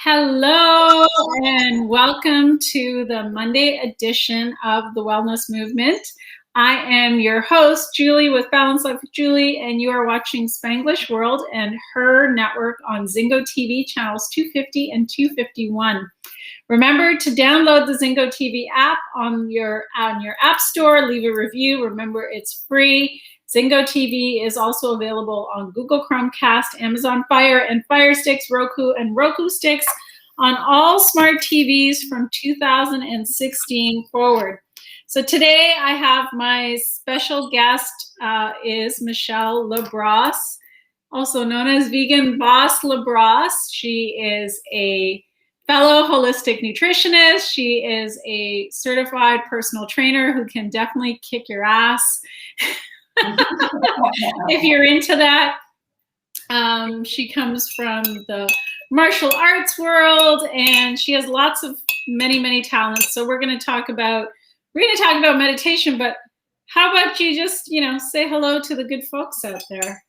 Hello and welcome to the Monday edition of the Wellness Movement. I am your host, Julie, with Balance Life with Julie, and you are watching Spanglish World and H.E.R network on Zingo TV channels 250 and 251. Remember to download the Zingo TV app on your app store. Leave a review. Remember, it's free. Zingo TV is also available on Google Chromecast, Amazon Fire and Fire Sticks, Roku and Roku Sticks on all smart TVs from 2016 forward. So today I have my special guest is Michelle Brar, also known as Vegan Boss Brar. She is a fellow holistic nutritionist. She is a certified personal trainer who can definitely kick your ass. If you're into that. She comes from the martial arts world and she has lots of many talents. So we're going to talk about meditation, but how about you just, say hello to the good folks out there.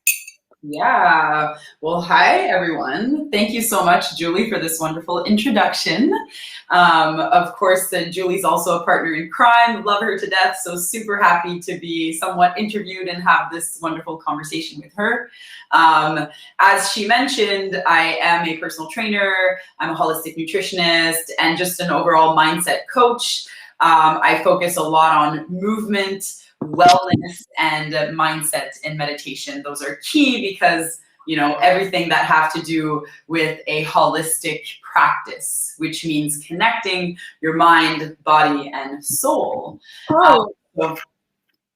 Yeah. Well, hi, everyone. Thank you so much, Julie, for this wonderful introduction. Of course, Julie's also a partner in crime. Love her to death. So super happy to be somewhat interviewed and have this wonderful conversation with her. As she mentioned, I am a personal trainer. I'm a holistic nutritionist and just an overall mindset coach. I focus a lot on movement, wellness, and mindset and meditation. Those are key because, everything that have to do with a holistic practice, which means connecting your mind, body, and soul.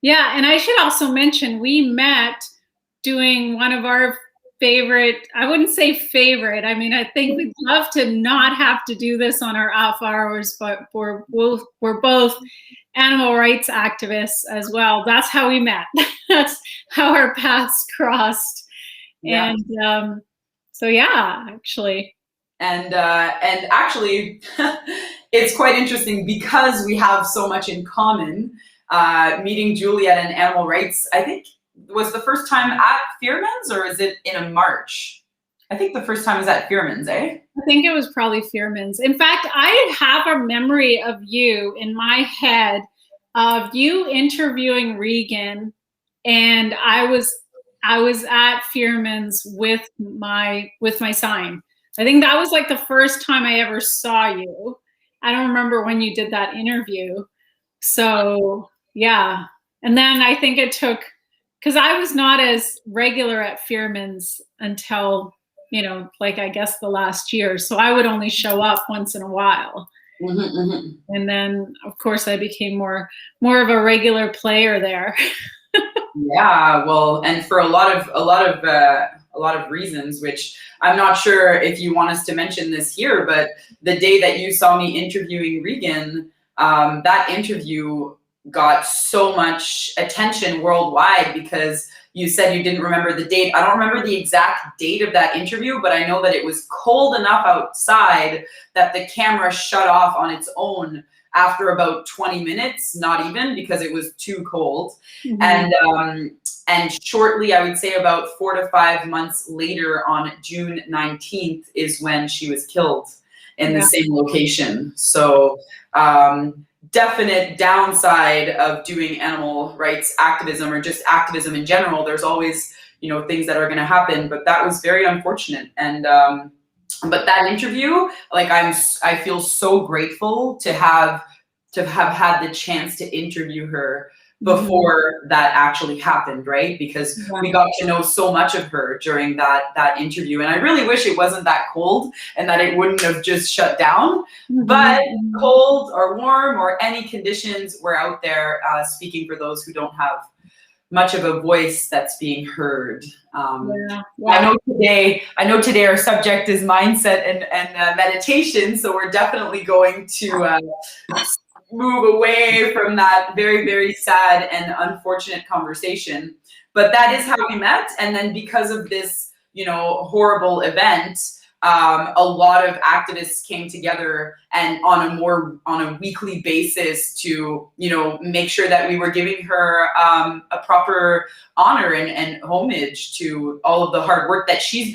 Yeah, and I should also mention we met doing one of our favorite, I wouldn't say favorite, I mean, I think we'd love to not have to do this on our off hours, but we're both animal rights activists as well. That's how we met. That's how our paths crossed. Yeah. And so yeah, actually. And actually, it's quite interesting because we have so much in common. Meeting Julie at an animal rights, I think, was the first time at H.E.R.'s, or is it in a march? I think the first time was at H.E.R.'s, eh? I think it was probably H.E.R.'s. In fact, I have a memory of you in my head of you interviewing Regan, and I was at H.E.R.'s with my sign. I think that was like the first time I ever saw you. I don't remember when you did that interview. So yeah, and then I think it took, because I was not as regular at H.E.R.'s until, I guess the last year. So I would only show up once in a while. And then of course I became more of a regular player there. Yeah, well, and for a lot of reasons, which I'm not sure if you want us to mention this here, but the day that you saw me interviewing Regan, that interview got so much attention worldwide because you said you didn't remember the date. I don't remember the exact date of that interview, but I know that it was cold enough outside that the camera shut off on its own after about 20 minutes, not even, because it was too cold. And shortly, I would say about 4 to 5 months later, on June 19th, is when she was killed in the same location. So definite downside of doing animal rights activism or just activism in general. There's always, things that are going to happen, but that was very unfortunate. And but that interview, I feel so grateful to have had the chance to interview her before that actually happened, right? Because we got to know so much of her during that interview. And I really wish it wasn't that cold and that it wouldn't have just shut down. But cold or warm or any conditions, we're out there speaking for those who don't have much of a voice that's being heard. I know today our subject is mindset and meditation, so we're definitely going to move away from that very, very sad and unfortunate conversation. But that is how we met. And then because of this, horrible event, a lot of activists came together and on a weekly basis to, you know, make sure that we were giving her a proper honor and homage to all of the hard work that she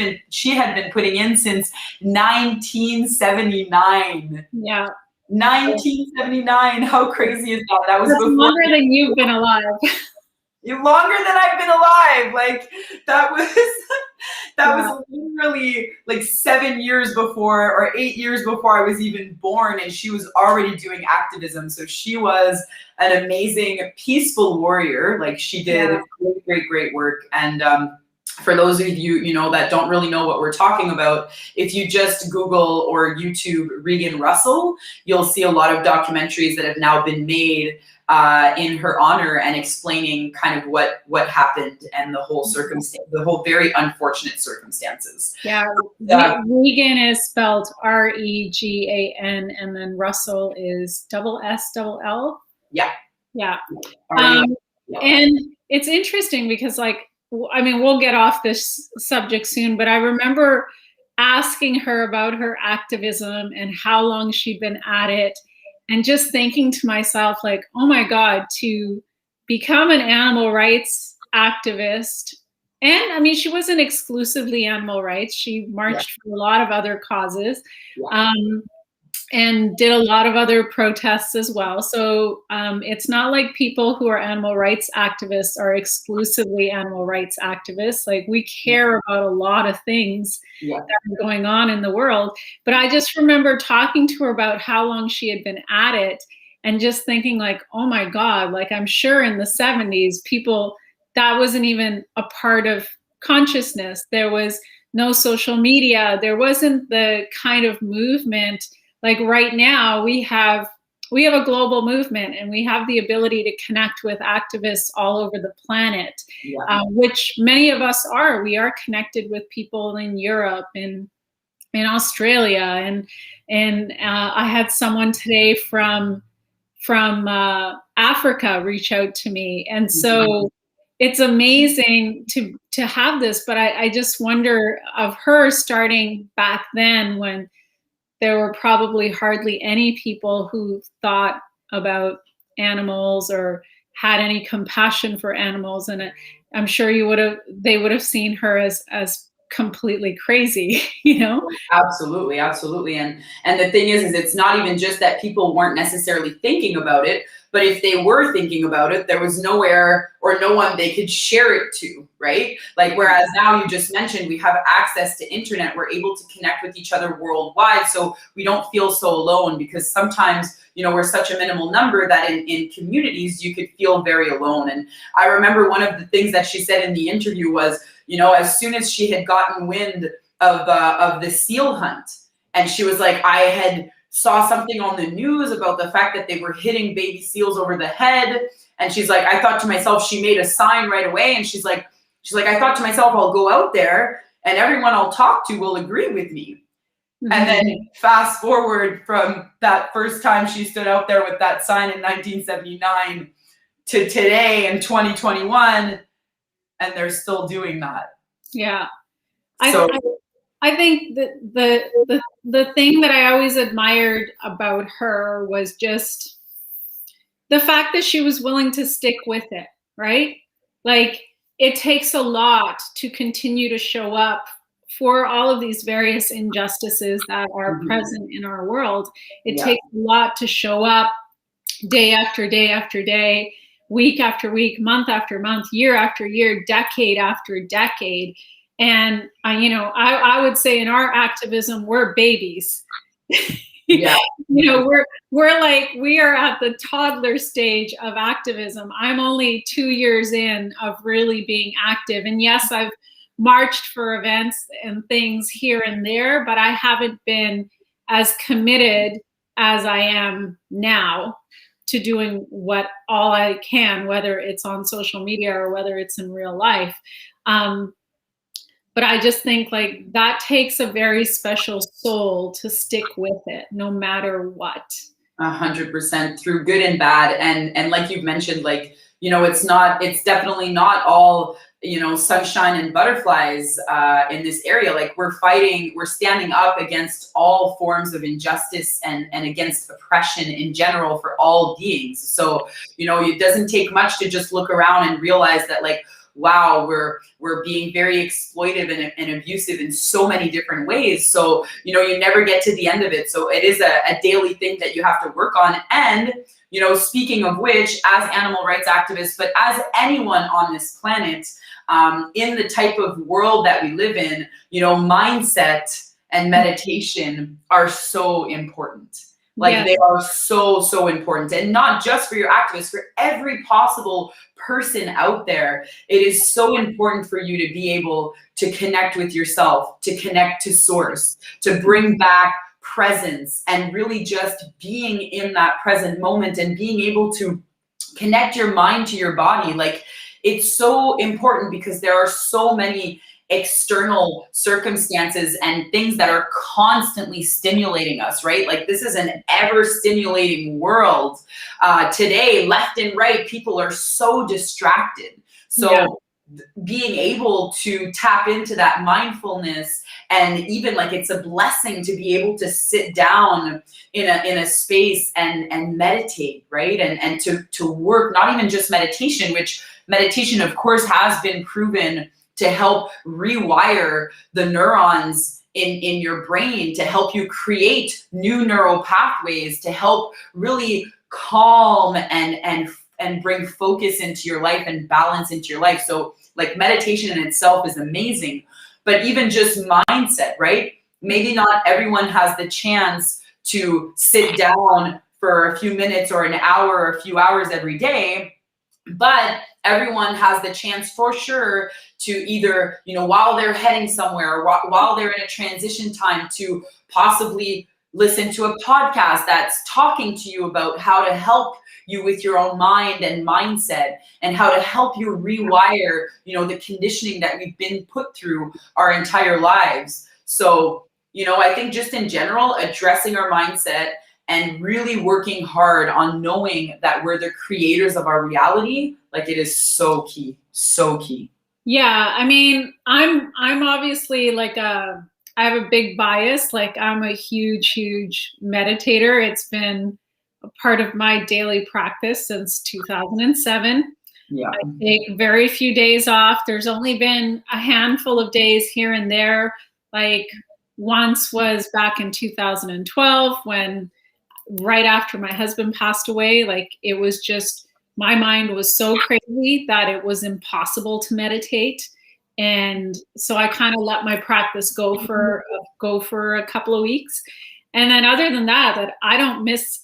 had been putting in since 1979. Yeah. 1979. How crazy is that? That was That's before longer than you've been alive. longer than I've been alive. Like that was was literally like 7 years before or 8 years before I was even born, and she was already doing activism. So she was an amazing peaceful warrior. Like she did great work. And for those of you, you know, that don't really know what we're talking about, if you just Google or YouTube Regan Russell, you'll see a lot of documentaries that have now been made in her honor and explaining kind of what happened and the whole circumstance, the whole very unfortunate circumstances. Yeah, Regan is spelled R-E-G-A-N, and then Russell is double S, double L. Yeah. Yeah. And it's interesting because, like, I mean, we'll get off this subject soon, but I remember asking her about her activism and how long she'd been at it, and just thinking to myself, like, oh my God, to become an animal rights activist. And I mean, she wasn't exclusively animal rights. She marched for a lot of other causes. And did a lot of other protests as well. So it's not like people who are animal rights activists are exclusively animal rights activists. Like, we care about a lot of things that are going on in the world. But I just remember talking to her about how long she had been at it and just thinking, like, oh my God, like, I'm sure in the 70s, people, that wasn't even a part of consciousness. There was no social media. There wasn't the kind of movement. Like right now, we have a global movement, and we have the ability to connect with activists all over the planet, which many of us are. We are connected with people in Europe and in Australia, and I had someone today from Africa reach out to me, and so it's amazing to have this. But I just wonder of her starting back then when there were probably hardly any people who thought about animals or had any compassion for animals. And I'm sure they would have seen her as completely crazy, you know? Absolutely. And the thing is it's not even just that people weren't necessarily thinking about it, but if they were thinking about it, there was nowhere or no one they could share it to, right? Like, whereas now, you just mentioned, we have access to internet, we're able to connect with each other worldwide, so we don't feel so alone, because sometimes, you know, we're such a minimal number that in communities you could feel very alone. And I remember one of the things that she said in the interview was, you know, as soon as she had gotten wind of the seal hunt, and she was like, I had saw something on the news about the fact that they were hitting baby seals over the head, and she's like, I thought to myself, she made a sign right away, and she's like, I thought to myself, I'll go out there and everyone I'll talk to will agree with me. Mm-hmm. And then fast forward from that first time she stood out there with that sign in 1979 to today in 2021, and they're still doing that. Yeah. So I think that the thing that I always admired about her was just the fact that she was willing to stick with it, right? Like, it takes a lot to continue to show up for all of these various injustices that are present in our world. It takes a lot to show up day after day after day, week after week, month after month, year after year, decade after decade. And, you know, I would say in our activism, we're babies. You know, we're like, we are at the toddler stage of activism. I'm only 2 years in of really being active. And yes, I've marched for events and things here and there, but I haven't been as committed as I am now to doing all I can, whether it's on social media or whether it's in real life. But I just think, like, that takes a very special soul to stick with it, no matter what. 100%, through good and bad. And like you've mentioned, like, it's definitely not all, sunshine and butterflies in this area. Like, we're standing up against all forms of injustice and against oppression in general for all beings. So, it doesn't take much to just look around and realize that, like, wow, we're being very exploitive and abusive in so many different ways. So, you never get to the end of it. So it is a daily thing that you have to work on. And, speaking of which, as animal rights activists, but as anyone on this planet, in the type of world that we live in, mindset and meditation are so important. Like, Yes. they are so, so important. And not just for your activists, for every possible person out there. It is so important for you to be able to connect with yourself, to connect to source, to bring back presence, and really just being in that present moment and being able to connect your mind to your body. Like, it's so important because there are so many external circumstances and things that are constantly stimulating us, right? Like, this is an ever stimulating world. Today, left and right, people are so distracted. So Yeah. being able to tap into that mindfulness, and even, like, it's a blessing to be able to sit down in a space and meditate, right? And to work, not even just meditation, which meditation, of course, has been proven to help rewire the neurons in your brain, to help you create new neural pathways, to help really calm and bring focus into your life and balance into your life. So, like, meditation in itself is amazing, but even just mindset, right? Maybe not everyone has the chance to sit down for a few minutes or an hour or a few hours every day, but everyone has the chance for sure to either, while they're heading somewhere, or while they're in a transition time, to possibly listen to a podcast that's talking to you about how to help you with your own mind and mindset, and how to help you rewire, the conditioning that we've been put through our entire lives. So, I think just in general, addressing our mindset and really working hard on knowing that we're the creators of our reality, like, it is so key, so key. Yeah, I mean, I'm obviously like I have a big bias. Like, I'm a huge meditator. It's been a part of my daily practice since 2007. Yeah. I take very few days off. There's only been a handful of days here and there. Like, once was back in 2012, when right after my husband passed away. Like, it was just, my mind was so crazy that it was impossible to meditate. And so I kind of let my practice go for a couple of weeks. And then other than that I don't miss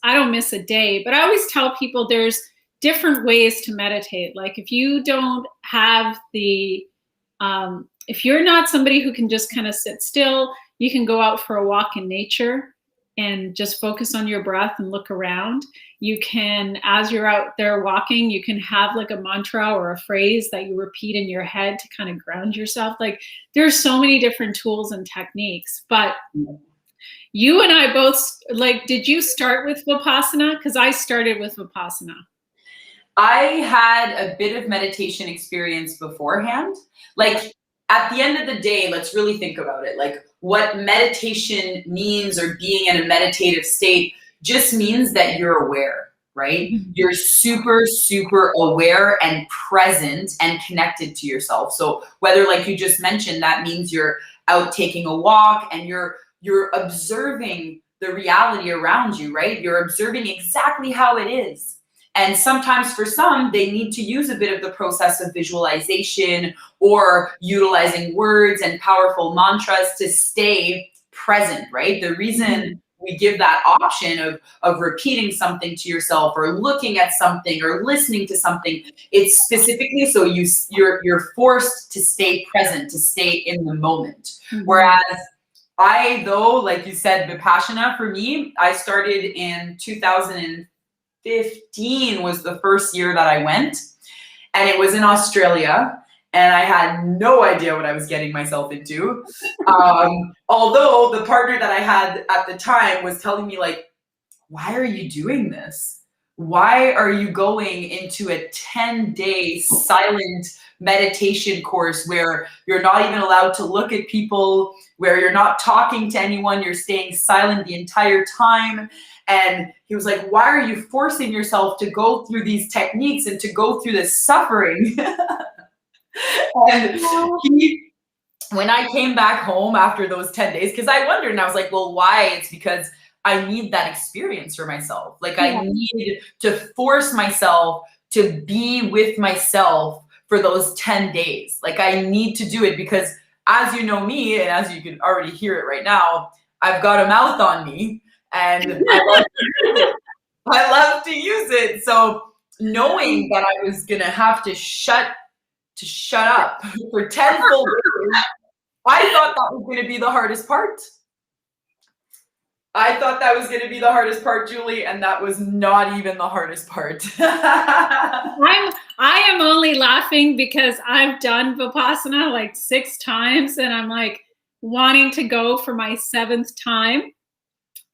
a day. But I always tell people there's different ways to meditate. Like, if you don't have if you're not somebody who can just kind of sit still, you can go out for a walk in nature and just focus on your breath and look around. You can, as you're out there walking, you can have like a mantra or a phrase that you repeat in your head to kind of ground yourself. Like, there's so many different tools and techniques. But you and I both, like, did you start with Vipassana? Because I started with Vipassana. I had a bit of meditation experience beforehand. Like, at the end of the day, let's really think about it. Like, what meditation means, or being in a meditative state, just means that you're aware, right? You're super, super aware and present and connected to yourself. So whether, like you just mentioned, that means you're out taking a walk and you're observing the reality around you, right? You're observing exactly how it is. And sometimes for some, they need to use a bit of the process of visualization or utilizing words and powerful mantras to stay present, right? The reason we give that option of repeating something to yourself, or looking at something, or listening to something, it's specifically so you're forced to stay present, to stay in the moment. Whereas though, like you said, Vipassana, for me, I started in 2015 was the first year that I went, and it was in Australia, and I had no idea what I was getting myself into. Although the partner that I had at the time was telling me, like, why are you doing this? why are you going into a 10-day silent meditation course where you're not even allowed to look at people, where you're not talking to anyone, you're staying silent the entire time? And he was like, why are you forcing yourself to go through these techniques and to go through this suffering? And when I came back home after those 10 days, because I wondered and I was like, well, why? It's because I need that experience for myself. Like I need to force myself to be with myself for those 10 days. Like I need to do it because, as you know me, and as you can already hear it right now, I've got a mouth on me and I love to use it. So knowing that I was gonna have to shut up for 10 full days, I thought that was going to be the hardest part. I thought that was going to be the hardest part, Julie, and that was not even the hardest part. I am only laughing because I've done Vipassana like 6 times and I'm like wanting to go for my 7th time.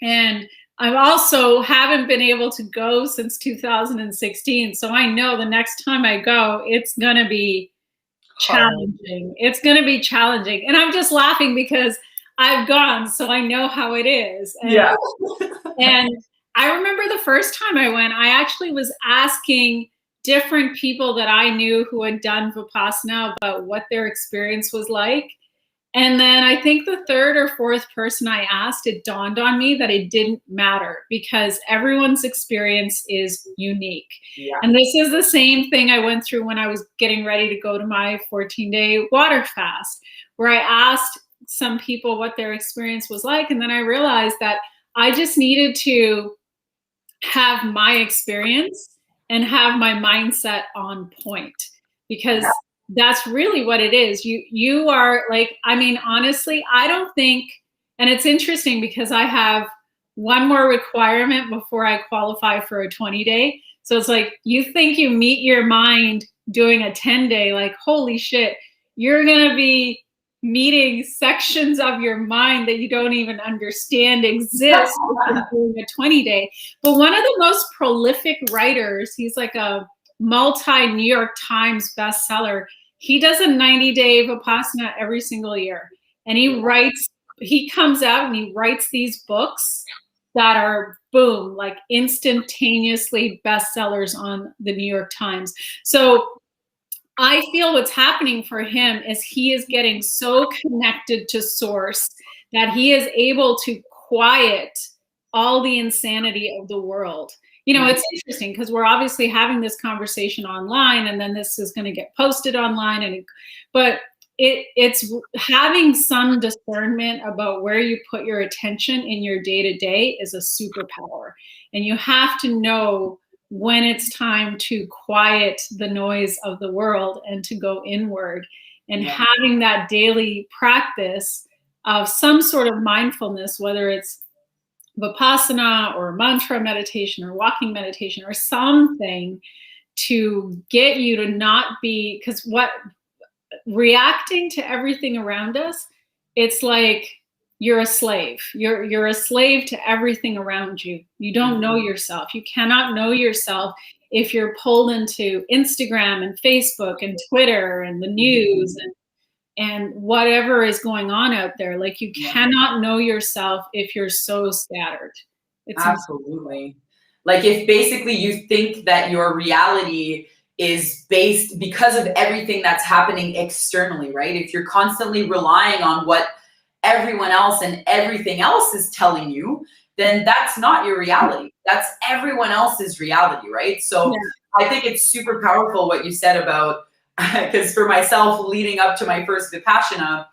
And I also haven't been able to go since 2016. So I know the next time I go, it's going to be challenging. It's going to be challenging. And I'm just laughing because I've gone, so I know how it is. And, yeah. And I remember the first time I went, I actually was asking different people that I knew who had done Vipassana about what their experience was like. And then I think the 3rd or 4th person I asked, it dawned on me that it didn't matter because everyone's experience is unique. Yeah. And this is the same thing I went through when I was getting ready to go to my 14-day water fast, where I asked some people what their experience was like. And then I realized that I just needed to have my experience and have my mindset on point because that's really what it is. You are like, I mean, honestly, I don't think, and it's interesting because I have one more requirement before I qualify for a 20-day. So it's like, you think you meet your mind doing a 10-day, like, holy shit, you're going to be meeting sections of your mind that you don't even understand exist doing a 20-day. But one of the most prolific writers, he's like a multi-New York Times bestseller. He does a 90-day Vipassana every single year. And he comes out and he writes these books that are, boom, like instantaneously bestsellers on the New York Times. So I feel what's happening for him is he is getting so connected to source that he is able to quiet all the insanity of the world. You know, it's interesting because we're obviously having this conversation online and then this is going to get posted online. But it's having some discernment about where you put your attention in your day-to-day is a superpower. And you have to know when it's time to quiet the noise of the world and to go inward. And having that daily practice of some sort of mindfulness, whether it's Vipassana or mantra meditation or walking meditation or something to get you to not be, because what reacting to everything around us, it's like you're a slave. You're a slave to everything around you. You don't know yourself. You cannot know yourself if you're pulled into Instagram and Facebook and Twitter and the news and whatever is going on out there. Like you cannot know yourself if you're so scattered. It's absolutely. Like if basically you think that your reality is based because of everything that's happening externally, right? If you're constantly relying on what everyone else and everything else is telling you, then that's not your reality. That's everyone else's reality, right? So I think it's super powerful what you said about, because for myself, leading up to my first Vipassana,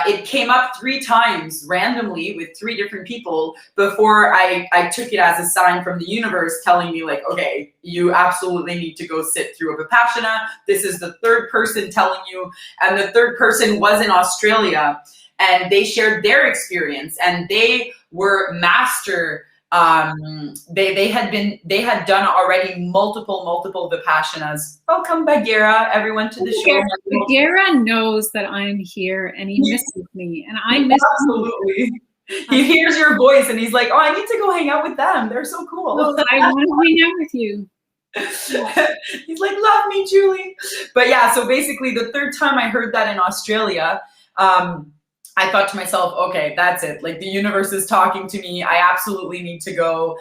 it came up 3 times randomly with 3 different people before I took it as a sign from the universe telling me like, okay, you absolutely need to go sit through a Vipassana. This is the 3rd person telling you. And the 3rd person was in Australia and they shared their experience and they were master. They had done already multiple Vipassanas. Welcome, Bagheera, everyone to the show. Bagheera knows that I'm here and he misses me, and I miss absolutely. He hears your voice and he's like, oh, I need to go hang out with them. They're so cool. Oh, I want to hang out with you. He's like, love me, Julie. But yeah, so basically the third time I heard that in Australia, I thought to myself, okay, that's it. Like the universe is talking to me. I absolutely need to go.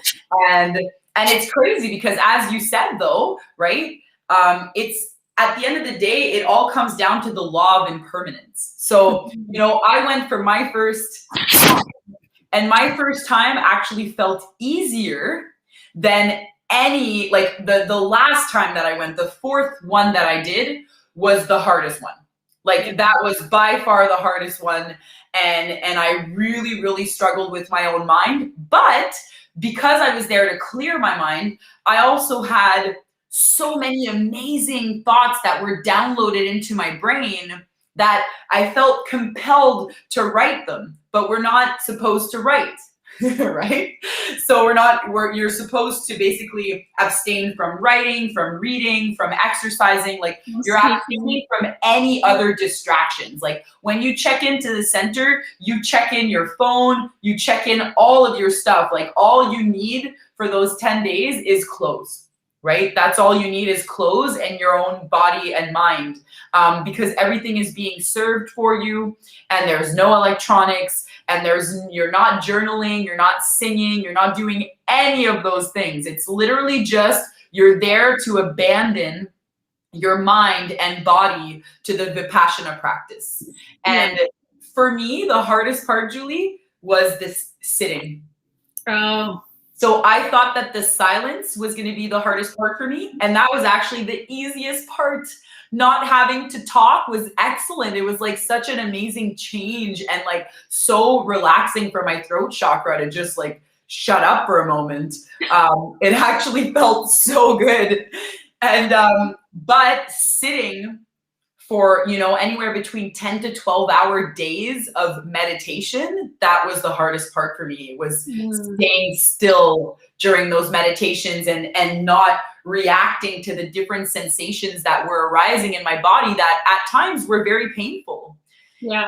And it's crazy because as you said though, right? It's at the end of the day, it all comes down to the law of impermanence. So, I went for my first time, and my first time actually felt easier than any, like the last time that I went, the fourth one that I did was the hardest one. Like that was by far the hardest one. And I really, really struggled with my own mind. But because I was there to clear my mind, I also had so many amazing thoughts that were downloaded into my brain that I felt compelled to write them, but we're not supposed to write, right? So you're supposed to basically abstain from writing, from reading, from exercising, like you're abstaining from any other distractions. Like when you check into the center, you check in your phone, you check in all of your stuff. Like all you need for those 10 days is clothes. Right? That's all you need is clothes and your own body and mind, because everything is being served for you and there's no electronics and you're not journaling, you're not singing, you're not doing any of those things. It's literally just you're there to abandon your mind and body to the Vipassana practice. And for me, the hardest part, Julie, was this sitting. Oh. So I thought that the silence was going to be the hardest part for me. And that was actually the easiest part. Not having to talk was excellent. It was like such an amazing change and like so relaxing for my throat chakra to just like shut up for a moment. It actually felt so good. And, but sitting for, anywhere between 10 to 12-hour days of meditation, that was the hardest part for me. It was staying still during those meditations and not reacting to the different sensations that were arising in my body that at times were very painful. Yeah.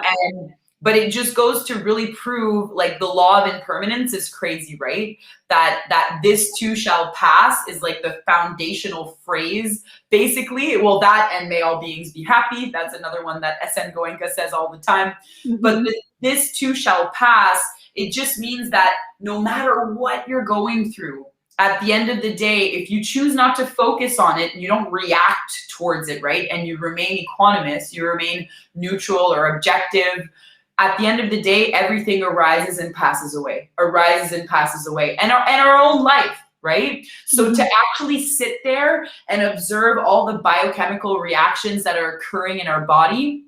But it just goes to really prove like the law of impermanence is crazy, right? That this too shall pass is like the foundational phrase. Basically, well, that and may all beings be happy. That's another one that SN Goenka says all the time. But this too shall pass, it just means that no matter what you're going through, at the end of the day, if you choose not to focus on it and you don't react towards it, right? And you remain equanimous, you remain neutral or objective, at the end of the day, everything arises and passes away, and our own life, right? So to actually sit there and observe all the biochemical reactions that are occurring in our body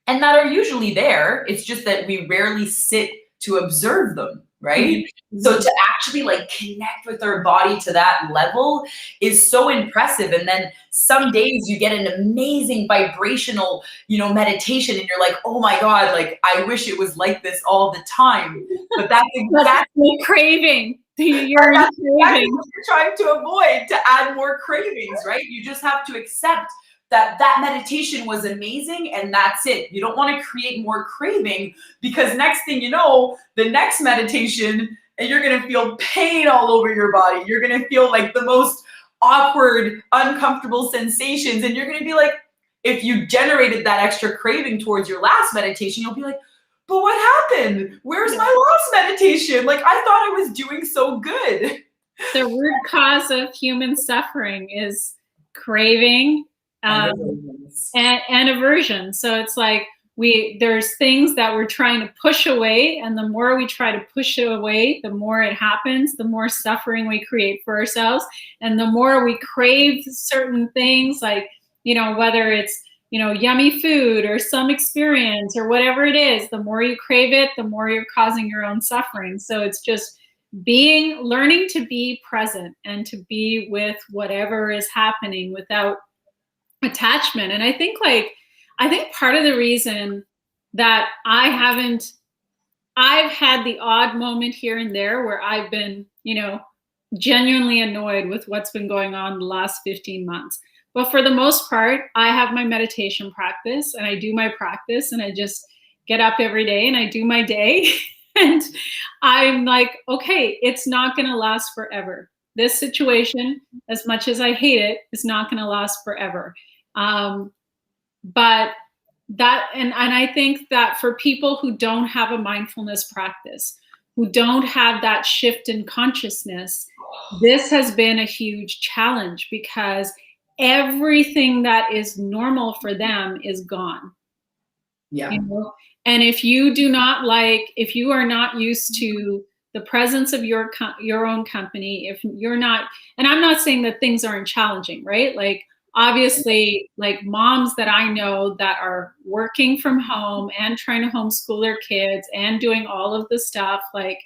and that are usually there, it's just that we rarely sit to observe them, right? So to actually like connect with our body to that level is so impressive. And then some days you get an amazing vibrational, meditation and you're like, oh my God, like I wish it was like this all the time. But that's exactly craving. That's exactly what you're trying to avoid, to add more cravings, right? You just have to accept that meditation was amazing and that's it. You don't want to create more craving because next thing you know, the next meditation, and you're going to feel pain all over your body. You're going to feel like the most awkward, uncomfortable sensations. And you're going to be like, if you generated that extra craving towards your last meditation, you'll be like, but what happened? Where's my last meditation? Like, I thought I was doing so good. The root cause of human suffering is craving and aversion. So it's like there's things that we're trying to push away, and the more we try to push it away, the more it happens, the more suffering we create for ourselves, and the more we crave certain things, like whether it's yummy food or some experience or whatever it is, the more you crave it, the more you're causing your own suffering. So it's just learning to be present and to be with whatever is happening without attachment. And I think part of the reason that I've had the odd moment here and there where I've been, genuinely annoyed with what's been going on the last 15 months. But for the most part, I have my meditation practice and I do my practice and I just get up every day and I do my day. And I'm like, okay, it's not going to last forever. This situation, as much as I hate it, is not going to last forever. But that, and I think that for people who don't have a mindfulness practice, who don't have that shift in consciousness, this has been a huge challenge because everything that is normal for them is gone. Yeah. You know? And if you do not if you are not used to the presence of your own company, if you're not, and I'm not saying that things aren't challenging, right? Like obviously, like moms that I know that are working from home and trying to homeschool their kids and doing all of the stuff, like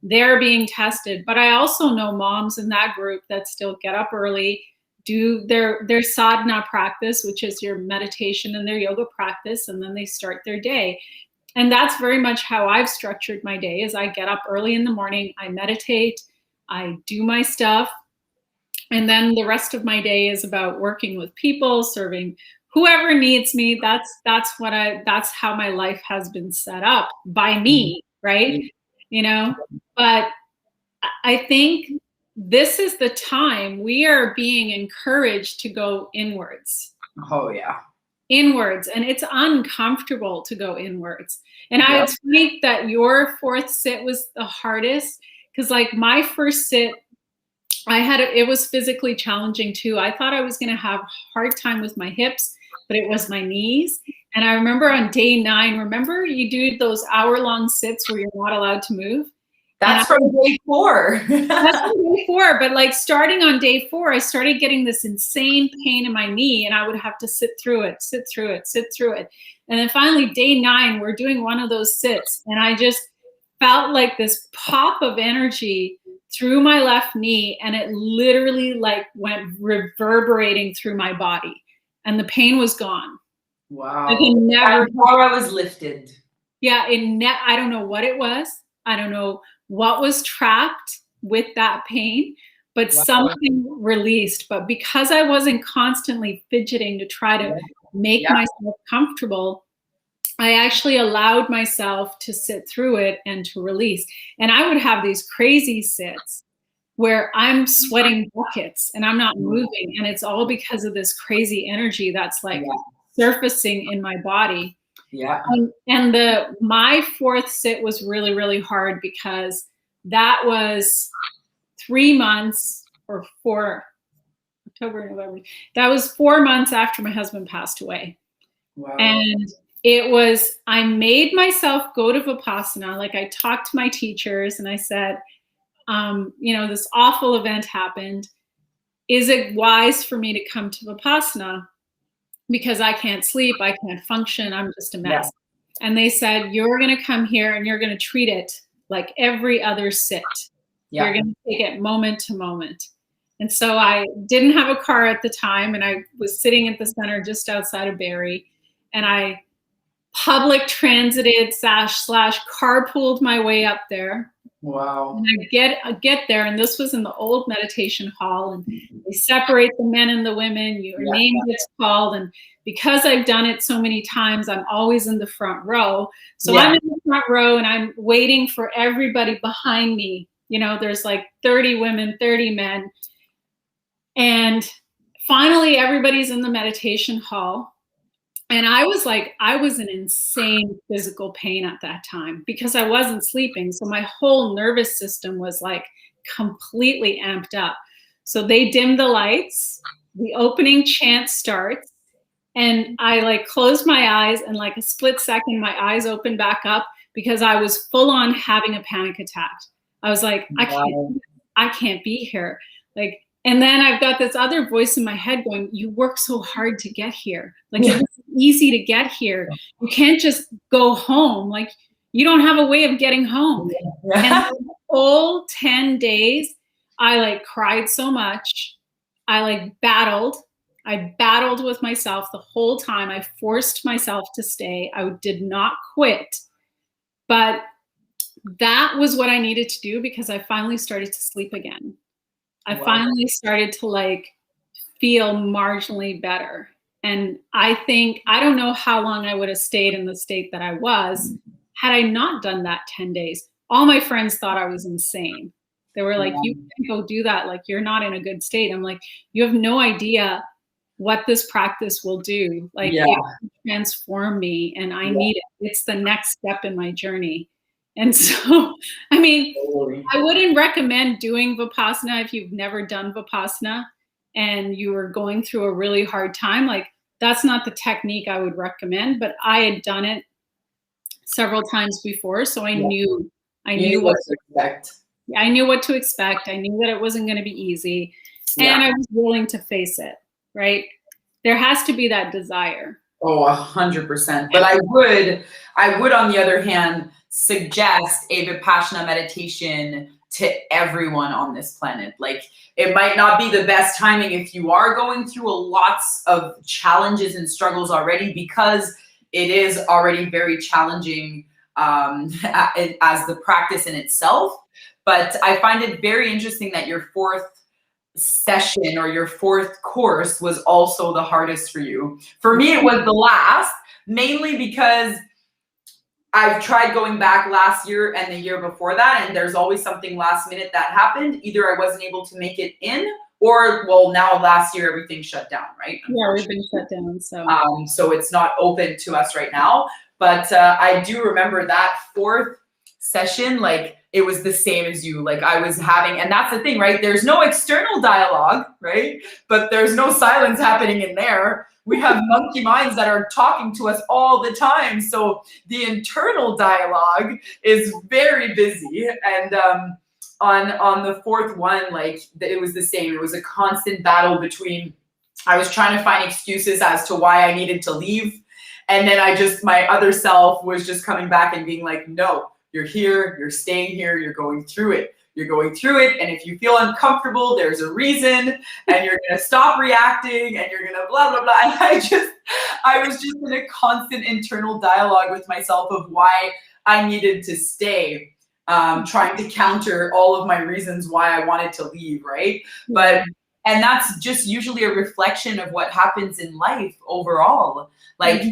they're being tested. But I also know moms in that group that still get up early, do their sadhana practice, which is your meditation and their yoga practice, and then they start their day. And that's very much how I've structured my day. Is I get up early in the morning, I meditate, I do my stuff, and then the rest of my day is about working with people, serving whoever needs me. That's how my life has been set up by me, right? You know, but I think this is the time we are being encouraged to go inwards. Oh yeah. Inwards, and it's uncomfortable to go inwards. And I would think that your fourth sit was the hardest, because like my first sit, it was physically challenging too. I thought I was going to have a hard time with my hips, but it was my knees. And I remember on day 9, remember you do those hour-long sits where you're not allowed to move? That's from day 4. That's from day 4, but like starting on day 4, I started getting this insane pain in my knee, and I would have to sit through it. And then finally day 9, we're doing one of those sits, and I just felt like this pop of energy through my left knee, and it literally like went reverberating through my body, and the pain was gone. Wow. Like That aura was lifted. Yeah, I don't know what it was. I don't know what was trapped with that pain, but something released. But because I wasn't constantly fidgeting to try to make myself comfortable, I actually allowed myself to sit through it and to release. And I would have these crazy sits where I'm sweating buckets and I'm not moving. And it's all because of this crazy energy that's like surfacing in my body. Yeah. And my fourth sit was really, really hard because that was 3 months or 4, October, November. That was 4 months after my husband passed away. Wow. And I made myself go to Vipassana. Like I talked to my teachers and I said, this awful event happened. Is it wise for me to come to Vipassana? Because I can't sleep, I can't function, I'm just a mess. And they said, you're going to come here and you're going to treat it like every other sit. You're going to take it moment to moment. And so I didn't have a car at the time, and I was sitting at the center just outside of Barrie, and I public transited / carpooled my way up there. Wow. And I get there, and this was in the old meditation hall, and they separate the men and the women, your name gets called, and because I've done it so many times, I'm always in the front row. So I'm in the front row and I'm waiting for everybody behind me. There's like 30 women, 30 men. And finally, everybody's in the meditation hall. And I was in insane physical pain at that time because I wasn't sleeping. So my whole nervous system was like completely amped up. So they dim the lights, the opening chant starts, and I like closed my eyes, and like a split second, my eyes opened back up because I was full on having a panic attack. I was like, I can't be here. Like, and then I've got this other voice in my head going, you work so hard to get here. Like it's easy to get here. You can't just go home. Like you don't have a way of getting home. And the whole 10 days, I like cried so much. I like battled. I battled with myself the whole time. I forced myself to stay. I did not quit. But that was what I needed to do because I finally started to sleep again. I finally started to like feel marginally better. And I don't know how long I would have stayed in the state that I was had I not done that 10 days. all my friends thought I was insane. They were like, you Yeah. can't go do that. Like, you're not in a good state. I'm like, you have no idea what this practice will do. Like, Yeah. it will transform me, and I need it. It's the next step in my journey. And so, I mean, Totally. I wouldn't recommend doing Vipassana if you've never done Vipassana and you were going through a really hard time. Like, that's not the technique I would recommend, but I had done it several times before, so I Yeah. knew You knew what to expect. I knew what to expect. I knew that it wasn't going to be easy, Yeah. and I was willing to face it. Right? There has to be that desire. Oh, 100%. But I would, on the other hand, suggest a Vipassana meditation to everyone on this planet. Like, it might not be the best timing if you are going through lots of challenges and struggles already, because it is already very challenging as the practice in itself. But I find it very interesting that your fourth session or your fourth course was also the hardest for you. For me, it was the last, mainly because I've tried going back last year and the year before that, and there's always something last minute that happened. Either I wasn't able to make it in, or, well, now last year everything shut down, right? Yeah, we've been shut down. So it's not open to us right now. But I do remember that fourth session, like, it was the same as you. Like, I was having, and that's the thing, right? There's no external dialogue, right? But there's no silence happening in there. We have monkey minds that are talking to us all the time. So the internal dialogue is very busy. And on the fourth one, like, it was the same. It was a constant battle between, I was trying to find excuses as to why I needed to leave. And then my other self was just coming back and being like, no, you're here, you're staying here, you're going through it. You're going through it. And if you feel uncomfortable, there's a reason, and you're going to stop reacting, and you're going to blah, blah, blah. And I was just in a constant internal dialogue with myself of why I needed to stay, trying to counter all of my reasons why I wanted to leave, right? And that's just usually a reflection of what happens in life overall. Like,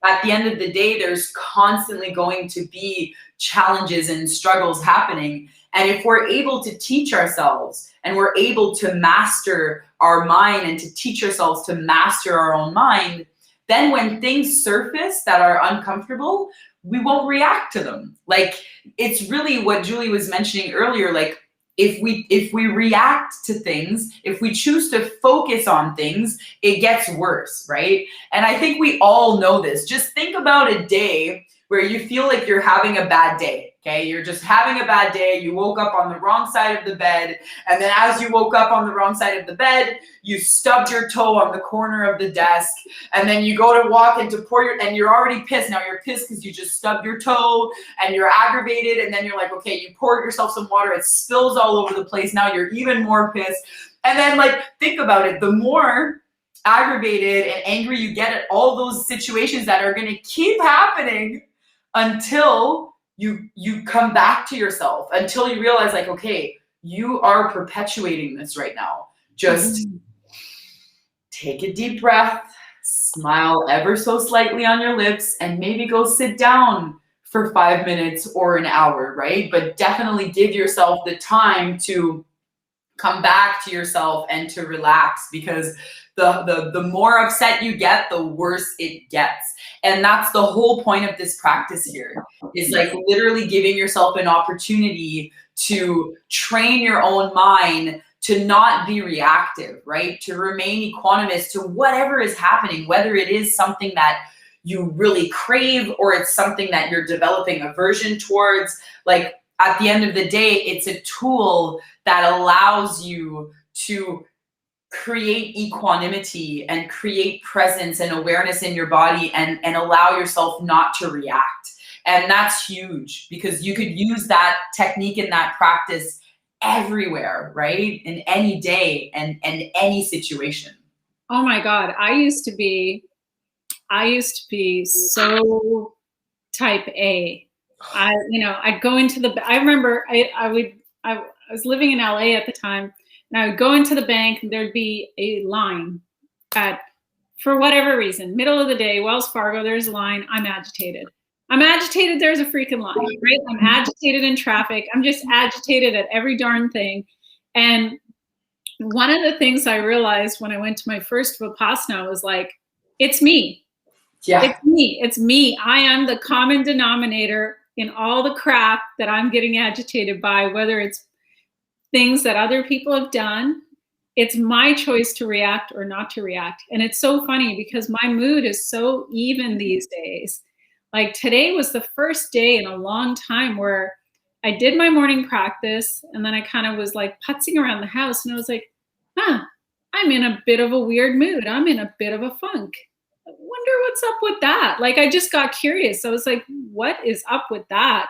at the end of the day, there's constantly going to be challenges and struggles happening. And if we're able to teach ourselves, and we're able to master our mind, and to teach ourselves to master our own mind, then when things surface that are uncomfortable, we won't react to them. Like, it's really what Julie was mentioning earlier. Like, if we react to things, if we choose to focus on things, it gets worse, right? And I think we all know this. Just think about a day where you feel like you're having a bad day, okay? You're just having a bad day. You woke up on the wrong side of the bed. And then as you woke up on the wrong side of the bed, you stubbed your toe on the corner of the desk. And then you go to walk and to pour and you're already pissed. Now you're pissed because you just stubbed your toe and you're aggravated. And then you're like, okay, you pour yourself some water. It spills all over the place. Now you're even more pissed. And then, like, think about it. The more aggravated and angry you get at all those situations that are going to keep happening until you come back to yourself, until you realize, like, okay, you are perpetuating this right now. Just take a deep breath, smile ever so slightly on your lips, and maybe go sit down for 5 minutes or an hour, right? But definitely give yourself the time to come back to yourself and to relax, because the more upset you get, the worse it gets. And that's the whole point of this practice here, is like literally giving yourself an opportunity to train your own mind to not be reactive, right? To remain equanimous to whatever is happening, whether it is something that you really crave or it's something that you're developing aversion towards. Like, at the end of the day, it's a tool that allows you to create equanimity and create presence and awareness in your body, and allow yourself not to react. And that's huge, because you could use that technique and that practice everywhere, right? In any day and any situation. Oh my God. I used to be so type A. I'd go into I remember I was living in LA at the time, and I would go into the bank, and there'd be a line for whatever reason, middle of the day, Wells Fargo, there's a line, I'm agitated. I'm agitated, there's a freaking line, right? I'm agitated in traffic. I'm just agitated at every darn thing. And one of the things I realized when I went to my first Vipassana was like, it's me. Yeah. It's me. It's me. I am the common denominator in all the crap that I'm getting agitated by, whether it's things that other people have done. It's my choice to react or not to react. And it's so funny because my mood is so even these days. Like today was the first day in a long time where I did my morning practice and then I kind of was like putzing around the house and I was like, I'm in a bit of a weird mood. I'm in a bit of a funk. I wonder what's up with that. Like I just got curious. I was like, what is up with that?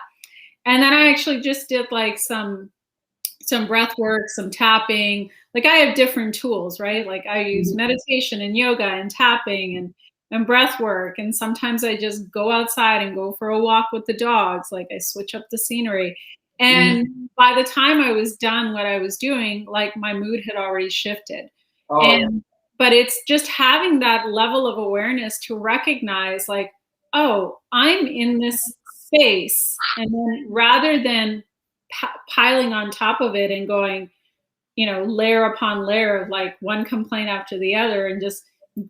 And then I actually just did like some breath work, some tapping. Like I have different tools, right? Like I use meditation and yoga and tapping and breath work. And sometimes I just go outside and go for a walk with the dogs. Like I switch up the scenery. And by the time I was done what I was doing, like my mood had already shifted. But it's just having that level of awareness to recognize like, oh, I'm in this space. And then rather than piling on top of it and going, layer upon layer of like one complaint after the other and just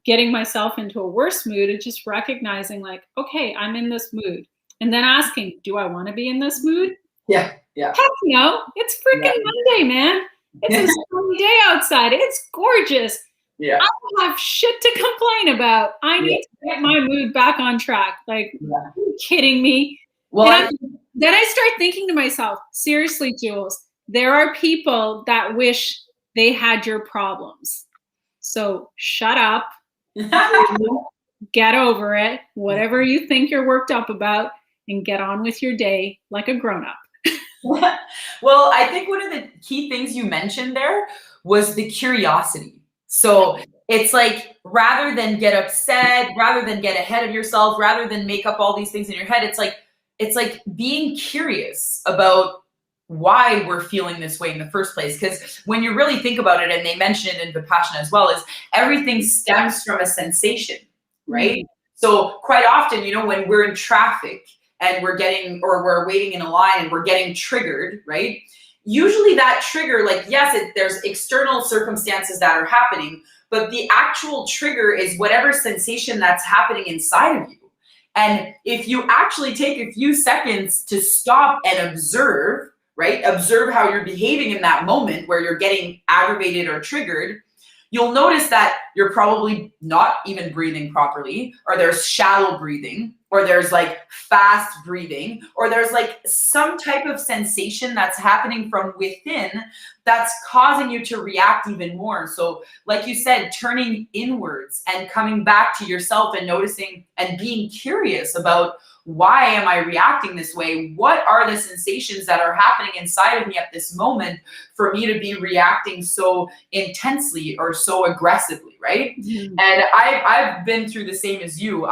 getting myself into a worse mood, and just recognizing like, okay, I'm in this mood. And then asking, do I want to be in this mood? Yeah. Heck no. It's freaking Monday, man. It's a sunny day outside. It's gorgeous. I don't have shit to complain about. I need to get my mood back on track. Like, are you kidding me? Well, then I start thinking to myself, seriously, Jules, there are people that wish they had your problems. So shut up, get over it, whatever you think you're worked up about, and get on with your day like a grown-up. Well, I think one of the key things you mentioned there was the curiosity. So it's like, rather than get upset, rather than get ahead of yourself, rather than make up all these things in your head, it's like being curious about why we're feeling this way in the first place. Because when you really think about it, and they mention it in Vipassana as well, is everything stems from a sensation, right? So quite often, when we're in traffic and we're waiting in a line and we're getting triggered, right? Usually that trigger, like, yes, there's external circumstances that are happening, but the actual trigger is whatever sensation that's happening inside of you. And if you actually take a few seconds to stop and observe, right? Observe how you're behaving in that moment where you're getting aggravated or triggered, you'll notice that you're probably not even breathing properly, or there's shallow breathing, or there's like fast breathing, or there's like some type of sensation that's happening from within that's causing you to react even more. So like you said, turning inwards and coming back to yourself and noticing and being curious about, why am I reacting this way? What are the sensations that are happening inside of me at this moment for me to be reacting so intensely or so aggressively, right? And I've been through the same as you.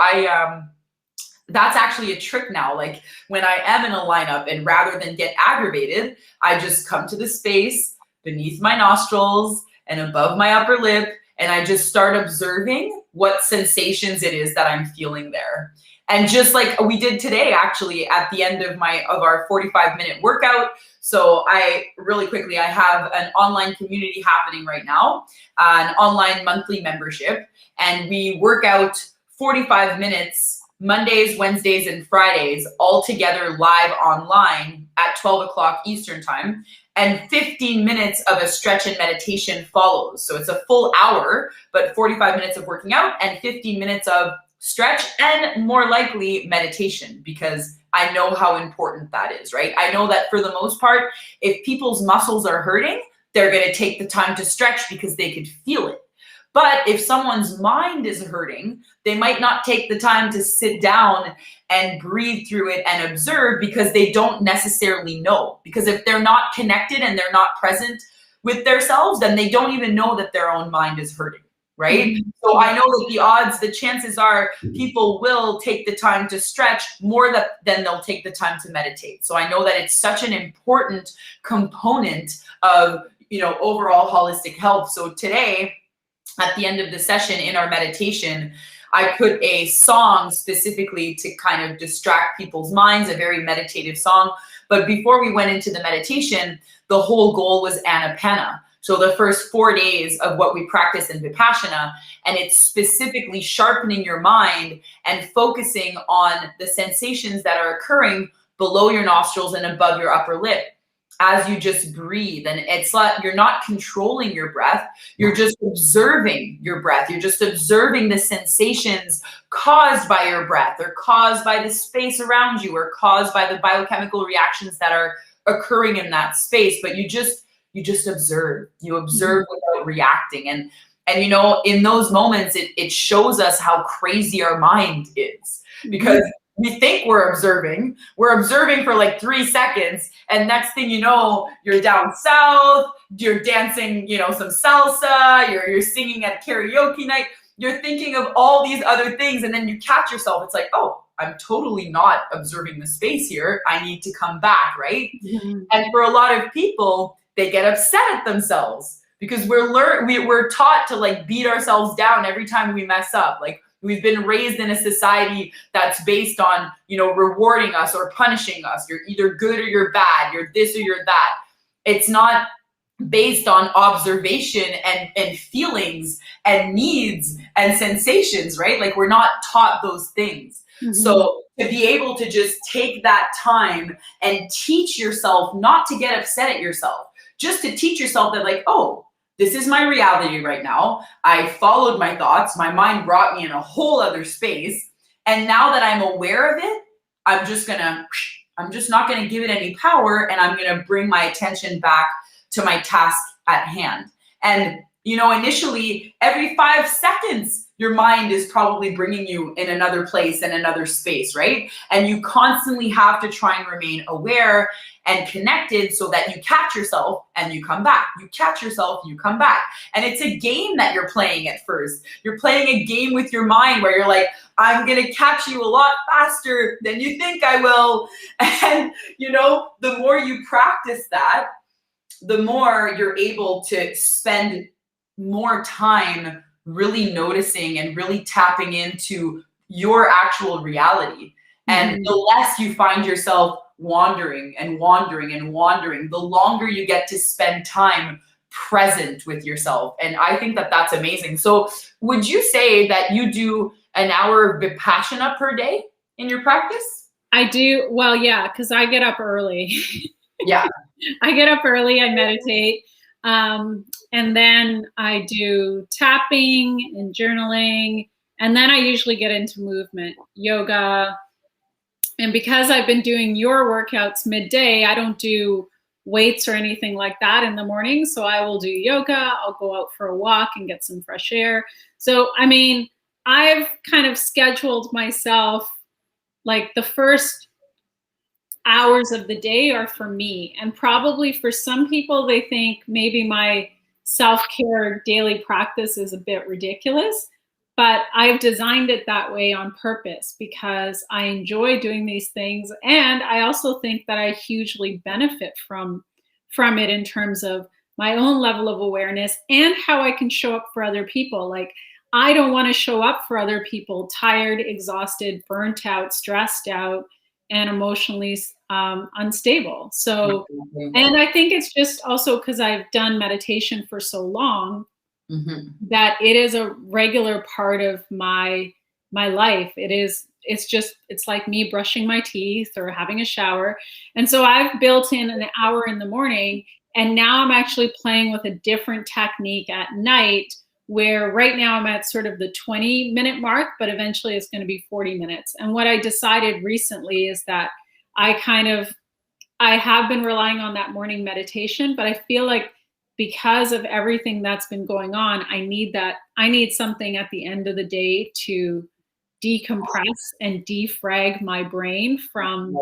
That's actually a trick now. Like when I am in a lineup, and rather than get aggravated, I just come to the space beneath my nostrils and above my upper lip, and I just start observing what sensations it is that I'm feeling there. And just like we did today, actually, at the end of our 45-minute workout. So I have an online community happening right now, an online monthly membership, and we work out 45 minutes Mondays, Wednesdays, and Fridays all together live online at 12 o'clock Eastern time. And 15 minutes of a stretch and meditation follows. So it's a full hour, but 45 minutes of working out and 15 minutes of stretch and more likely meditation, because I know how important that is, right? I know that for the most part, if people's muscles are hurting, they're going to take the time to stretch because they could feel it. But if someone's mind is hurting, they might not take the time to sit down and breathe through it and observe, because they don't necessarily know. Because if they're not connected and they're not present with themselves, then they don't even know that their own mind is hurting. Right? So I know that the chances are people will take the time to stretch more than they'll take the time to meditate. So I know that it's such an important component of, overall holistic health. So today, at the end of the session in our meditation, I put a song specifically to kind of distract people's minds, a very meditative song. But before we went into the meditation, the whole goal was Anapana. So the first 4 days of what we practice in Vipassana, and it's specifically sharpening your mind and focusing on the sensations that are occurring below your nostrils and above your upper lip as you just breathe. And it's like you're not controlling your breath, you're just observing your breath. You're just observing the sensations caused by your breath, or caused by the space around you, or caused by the biochemical reactions that are occurring in that space. But you just observe. You observe without reacting. And you know, in those moments, it shows us how crazy our mind is, because we think we're observing for like 3 seconds, and next thing you know, you're down south, you're dancing, you know, some salsa, you're singing at karaoke night, you're thinking of all these other things, and then you catch yourself. It's like, oh, I'm totally not observing the space here. I need to come back, right? And for a lot of people, they get upset at themselves because we're taught to like beat ourselves down every time we mess up. Like, we've been raised in a society that's based on, you know, rewarding us or punishing us. You're either good or you're bad. You're this or you're that. It's not based on observation and feelings and needs and sensations, right? Like, we're not taught those things. So to be able to just take that time and teach yourself not to get upset at yourself, just to teach yourself that, like, oh, this is my reality right now. I followed my thoughts. My mind brought me in a whole other space. And now that I'm aware of it, I'm just not going to give it any power. And I'm going to bring my attention back to my task at hand. And, you know, initially, every 5 seconds, your mind is probably bringing you in another place and another space, right? And you constantly have to try and remain aware and connected so that you catch yourself and you come back. You catch yourself, you come back. And it's a game that you're playing at first. You're playing a game with your mind where you're like, I'm going to catch you a lot faster than you think I will. And, you know, the more you practice that, the more you're able to spend more time really noticing and really tapping into your actual reality. And the less you find yourself wandering and wandering and wandering, the longer you get to spend time present with yourself. And I think that that's amazing. So would you say that you do an hour of Vipassana per day in your practice? I do. Well, yeah, because I get up early. Yeah. I get up early, I meditate, and then I do tapping and journaling, and then I usually get into movement, yoga. And because I've been doing your workouts midday, I don't do weights or anything like that in the morning. So I will do yoga, I'll go out for a walk and get some fresh air. So, I mean, I've kind of scheduled myself, like, the first hours of the day are for me. And probably for some people, they think maybe my self-care daily practice is a bit ridiculous, but I've designed it that way on purpose because I enjoy doing these things. And I also think that I hugely benefit from it in terms of my own level of awareness and how I can show up for other people. Like, I don't want to show up for other people tired, exhausted, burnt out, stressed out, and emotionally unstable. So, and I think it's just also because I've done meditation for so long that it is a regular part of my life. It's like me brushing my teeth or having a shower. And so I've built in an hour in the morning, and now I'm actually playing with a different technique at night, where right now I'm at sort of the 20-minute mark, but eventually it's going to be 40 minutes. And what I decided recently is that I have been relying on that morning meditation, but I feel like because of everything that's been going on, I need something at the end of the day to decompress and defrag my brain from.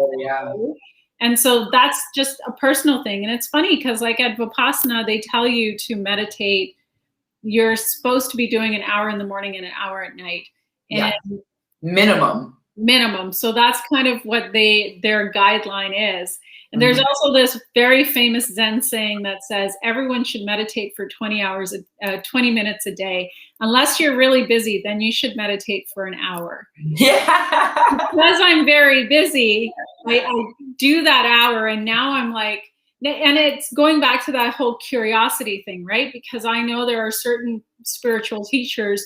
And so that's just a personal thing. And it's funny because, like, at Vipassana, they tell you to meditate. You're supposed to be doing an hour in the morning and an hour at night. And minimum. So that's kind of what their guideline is. And there's also this very famous Zen saying that says everyone should meditate for 20 minutes a day. Unless you're really busy, then you should meditate for an hour. Yeah. Because I'm very busy, I do that hour, and now I'm like, and it's going back to that whole curiosity thing, right? Because I know there are certain spiritual teachers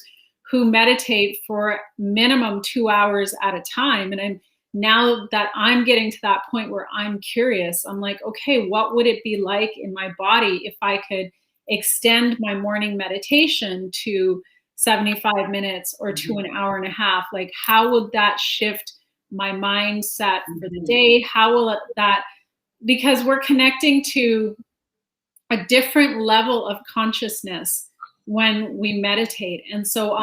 who meditate for minimum 2 hours at a time. And now that I'm getting to that point where I'm curious, I'm like, okay, what would it be like in my body if I could extend my morning meditation to 75 minutes or to an hour and a half? Like, how would that shift my mindset for the day? How will that, because we're connecting to a different level of consciousness when we meditate. And so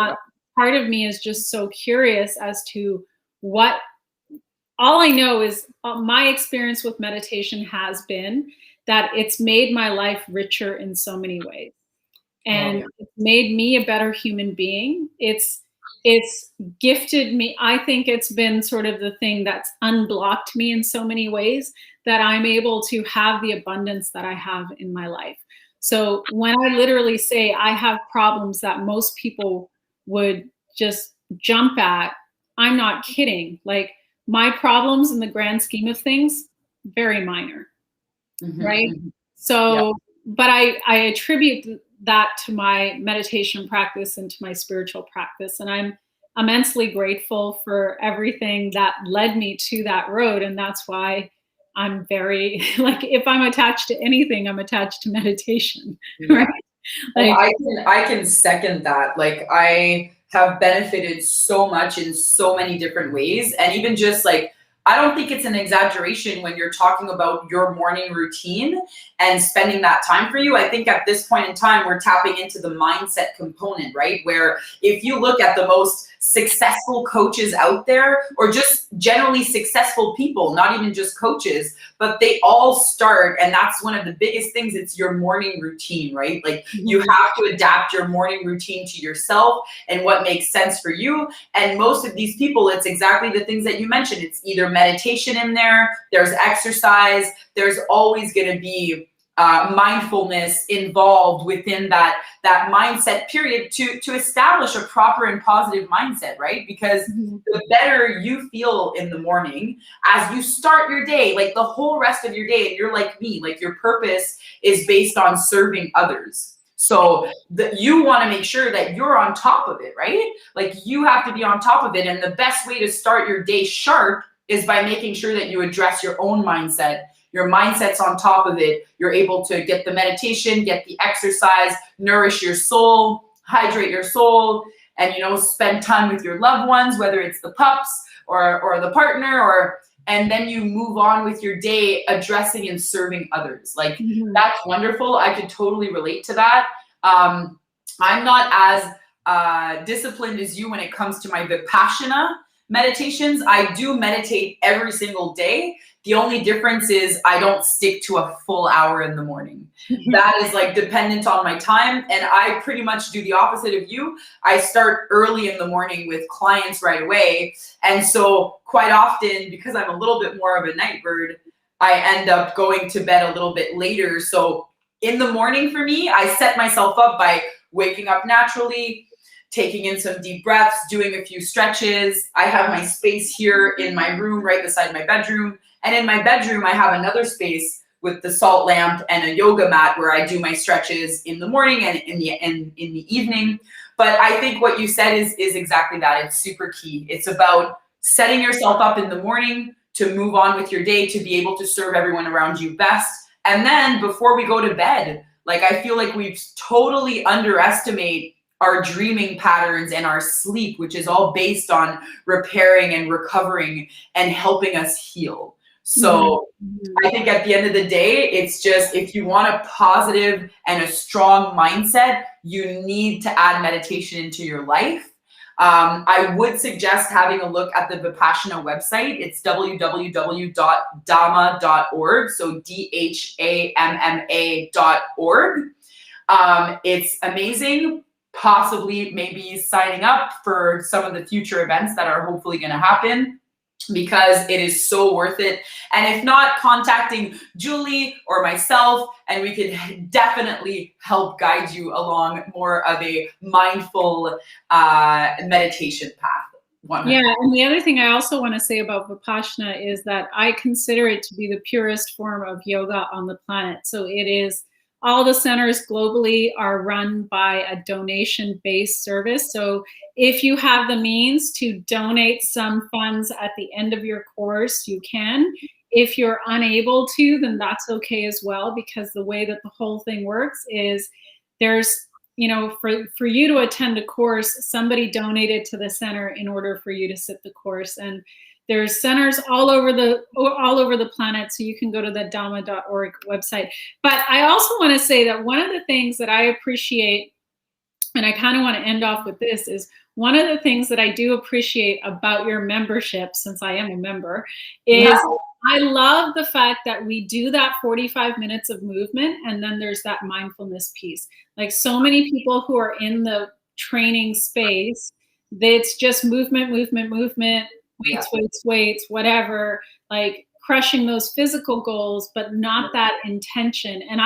part of me is just so curious as to what, all I know is my experience with meditation has been that it's made my life richer in so many ways. And it's made me a better human being. It's gifted me. I think it's been sort of the thing that's unblocked me in so many ways that I'm able to have the abundance that I have in my life. So when I literally say I have problems that most people would just jump at, I'm not kidding. Like, my problems in the grand scheme of things, very minor, right? So, but I attribute that to my meditation practice and to my spiritual practice. And I'm immensely grateful for everything that led me to that road. And that's why I'm very, like, if I'm attached to anything, I'm attached to meditation, right? Like, I can second that. Like, I have benefited so much in so many different ways. And even just like, I don't think it's an exaggeration when you're talking about your morning routine and spending that time for you. I think at this point in time, we're tapping into the mindset component, right? Where if you look at the most successful coaches out there, or just generally successful people, not even just coaches, but they all start, and that's one of the biggest things, it's your morning routine, right? Like, you have to adapt your morning routine to yourself and what makes sense for you. And most of these people, it's exactly the things that you mentioned. It's either meditation in there, there's exercise, there's always going to be mindfulness involved within that mindset period to establish a proper and positive mindset, right? Because the better you feel in the morning as you start your day, like the whole rest of your day, and you're like me, like your purpose is based on serving others. So you want to make sure that you're on top of it, right? Like, you have to be on top of it. And the best way to start your day sharp is by making sure that you address your own mindset. Your mindset's on top of it. You're able to get the meditation, get the exercise, nourish your soul, hydrate your soul, and, you know, spend time with your loved ones, whether it's the pups or the partner, and then you move on with your day addressing and serving others. Like, that's wonderful. I could totally relate to that. I'm not as disciplined as you when it comes to my Vipassana meditations. I do meditate every single day. The only difference is I don't stick to a full hour in the morning. That is like dependent on my time. And I pretty much do the opposite of you. I start early in the morning with clients right away. And so quite often, because I'm a little bit more of a night bird, I end up going to bed a little bit later. So in the morning for me, I set myself up by waking up naturally, taking in some deep breaths, doing a few stretches. I have my space here in my room right beside my bedroom. And in my bedroom, I have another space with the salt lamp and a yoga mat where I do my stretches in the morning and in the evening. But I think what you said is exactly that. It's super key. It's about setting yourself up in the morning to move on with your day, to be able to serve everyone around you best. And then before we go to bed, like, I feel like we totally underestimate our dreaming patterns and our sleep, which is all based on repairing and recovering and helping us heal. So I think at the end of the day, it's just, if you want a positive and a strong mindset, you need to add meditation into your life. I would suggest having a look at the Vipassana website. It's www.dhamma.org. So DHAMMA.org. It's amazing. Possibly maybe signing up for some of the future events that are hopefully going to happen. because it is so worth it. And if not, contacting Julie or myself, and we can definitely help guide you along more of a mindful meditation path. Yeah, and the other thing I also want to say about Vipassana is that I consider it to be the purest form of yoga on the planet. So it is, all the centers globally are run by a donation-based service. So if you have the means to donate some funds at the end of your course, you can. If you're unable to, then that's okay as well, because the way that the whole thing works is there's, for you to attend a course, somebody donated to the center in order for you to sit the course. And there's centers all over the planet, so you can go to the Dhamma.org website. But I also want to say that one of the things that I appreciate, and I kind of want to end off with this, is one of the things that I do appreciate about your membership, since I am a member, is I love the fact that we do that 45 minutes of movement, and then there's that mindfulness piece. Like, so many people who are in the training space, it's just movement, weights, whatever, like crushing those physical goals, but not that intention. And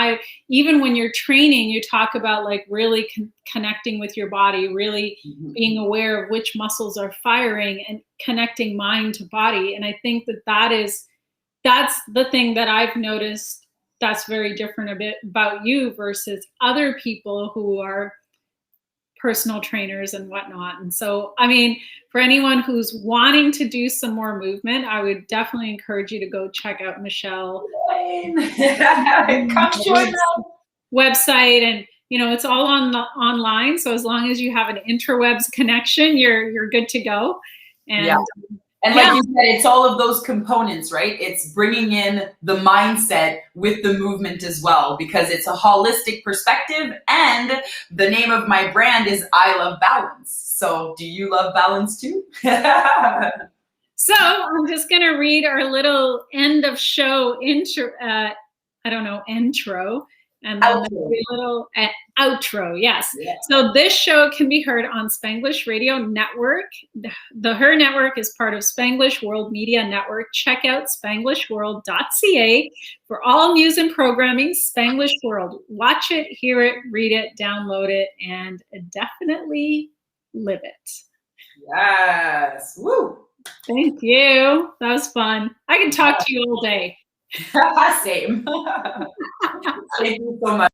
even when you're training, you talk about like really connecting with your body, really being aware of which muscles are firing and connecting mind to body. And I think that's the thing that I've noticed that's very different a bit about you versus other people who are personal trainers and whatnot. And so, I mean, for anyone who's wanting to do some more movement, I would definitely encourage you to go check out Michelle. Come join us. Website, and it's all online. So as long as you have an interwebs connection, you're good to go. And And like you said, it's all of those components, right? It's bringing in the mindset with the movement as well, because it's a holistic perspective. And the name of my brand is I Love Balance. So do you love balance too? So I'm just going to read our little end of show intro, intro. And then a little outro, yes. Yeah. So this show can be heard on Spanglish Radio Network. The H.E.R Network is part of Spanglish World Media Network. Check out spanglishworld.ca for all news and programming. Spanglish World. Watch it, hear it, read it, download it, and definitely live it. Yes. Woo. Thank you. That was fun. I can talk to you all day. Same. Thank you so much.